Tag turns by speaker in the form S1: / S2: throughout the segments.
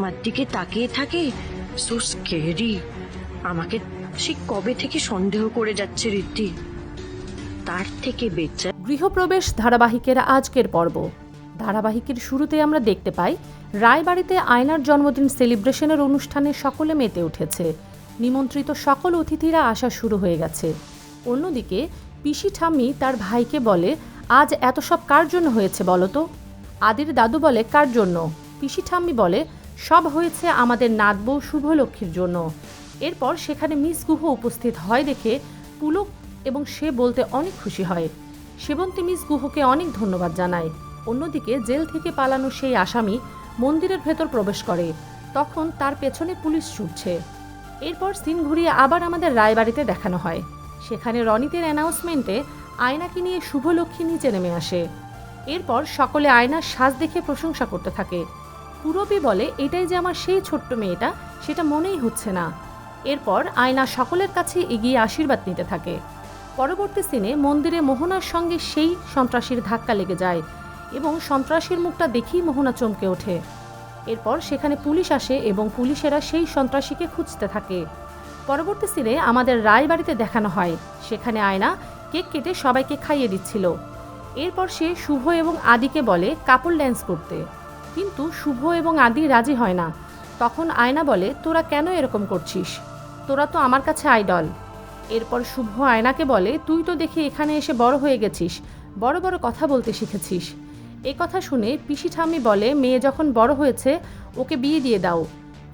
S1: আমার দিকে তাকিয়ে থাকে। So scary. আমাকে সে কবে থেকে সন্দেহ করে যাচ্ছে ঋদ্ধি। তার থেকে বেঁচে।
S2: গৃহপ্রবেশ ধারাবাহিকের আজকের পর্ব। ধারাবাহিকের শুরুতে আমরা দেখতে পাই রায়বাড়িতে আয়নার জন্মদিন সেলিব্রেশনের অনুষ্ঠানে সকলে মেতে উঠেছে। নিমন্ত্রিত সকল অতিথিরা আসা শুরু হয়ে গেছে। অন্যদিকে পিসি ঠাম্মি তার ভাইকে বলে, আজ এত সব কার জন্য হয়েছে বলো তো? আদির দাদু বলে, কার জন্য? পিসি ঠাম্মি বলে, সব হয়েছে আমাদের নাতবউ শুভলক্ষ্মীর জন্য। এরপর সেখানে মিস গুহ উপস্থিত হয় দেখে পুলক এবং সে বলতে অনেক খুশি হয়। সেবন্তী মিস গুহকে অনেক ধন্যবাদ জানায়। অন্যদিকে জেল থেকে পালানো সেই আসামি মন্দিরের ভেতর প্রবেশ করে। তখন তার পেছনে পুলিশ ছুটছে। এরপর সিন ঘুরিয়ে আবার আমাদের রায়বাড়িতে দেখানো হয়। সেখানে রনিতের অ্যানাউন্সমেন্টে আয়নাকে নিয়ে শুভলক্ষ্মী নিচে নেমে আসে। এরপর সকলে আয়নার সাজ দেখে প্রশংসা করতে থাকে। পুরবী বলে, এটাই যে আমার সেই ছোট্ট মেয়েটা, সেটা মনেই হচ্ছে না। এরপর আয়না সকলের কাছে এগিয়ে আশীর্বাদ নিতে থাকে। পরবর্তী সিনে মন্দিরে মোহনার সঙ্গে সেই সন্ত্রাসীর ধাক্কা লেগে যায় এবং সন্ত্রাসীর মুখটা দেখেই মোহনা চমকে ওঠে। এরপর সেখানে পুলিশ আসে এবং পুলিশেরা সেই সন্ত্রাসীকে খুঁজতে থাকে। পরবর্তী সিনে আমাদের রায়বাড়িতে দেখানো হয়, সেখানে আয়না কেক কেটে সবাইকে খাইয়ে দিচ্ছিল। এরপর সে শুভ এবং আদিকে বলে কাপল ড্যান্স করতে, কিন্তু শুভ এবং আদি রাজি হয় না। তখন আয়না বলে, তোরা কেন এরকম করছিস? তোরা তো আমার কাছে আইডল। এরপর শুভ আয়নাকে বলে, তুই তো দেখি এখানে এসে বড় হয়ে গেছিস, বড় বড় কথা বলতে শিখেছিস। এ কথা শুনে পিসি ঠাম্মি বলে, মেয়ে যখন বড় হয়েছে ওকে বিয়ে দিয়ে দাও।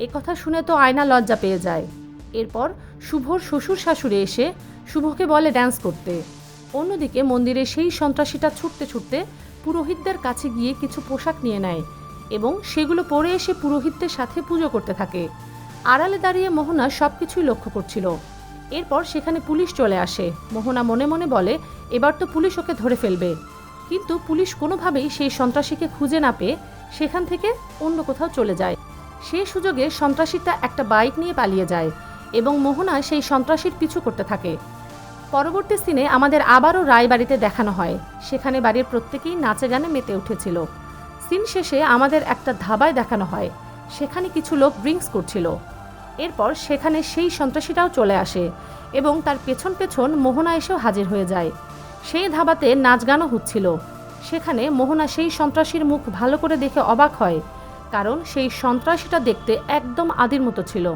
S2: এ কথা শুনে তো আয়না লজ্জা পেয়ে যায়। এরপর শুভর শ্বশুর শাশুড়ি এসে শুভকে বলে ড্যান্স করতে। অন্যদিকে মন্দিরে সেই সন্ত্রাসীটা ছুটতে ছুটতে পুরোহিতদের কাছে গিয়ে কিছু পোশাক নিয়ে নেয় এবং সেগুলো পরে এসে পুরোহিতদের সাথে পুজো করতে থাকে। আড়ালে দাঁড়িয়ে মোহনা সবকিছুই লক্ষ্য করছিল। এরপর সেখানে পুলিশ চলে আসে। মোহনা মনে মনে বলে, এবার তো পুলিশ ওকে ধরে ফেলবে। কিন্তু পুলিশ কোনোভাবেই সেই সন্ত্রাসীকে খুঁজে না পেয়ে সেখান থেকে অন্য কোথাও চলে যায়। সেই সুযোগে সন্ত্রাসীটা একটা বাইক নিয়ে পালিয়ে যায় এবং মোহনা সেই সন্ত্রাসীর পিছু করতে থাকে। পরবর্তী সিনে আমাদের আবারও রায়বাড়িতে দেখানো হয়। সেখানে বাড়ির প্রত্যেকেই নাচে গানে মেতে উঠেছিল। সিন শেষে আমাদের একটা ধাবায় দেখানো হয়, সেখানে কিছু লোক ড্রিঙ্কস করছিল। এরপর সেখানে সেই সন্ত্রাসীটাও চলে আসে এবং তার পেছন পেছন মোহনা এসেও হাজির হয়ে যায়। সেই ধাবাতে নাচ গানও হচ্ছিল। সেখানে মোহনা সেই সন্ত্রাসীর মুখ ভালো করে দেখে অবাক হয়, কারণ সেই সন্ত্রাসীটা দেখতে একদম আদির মতো ছিল।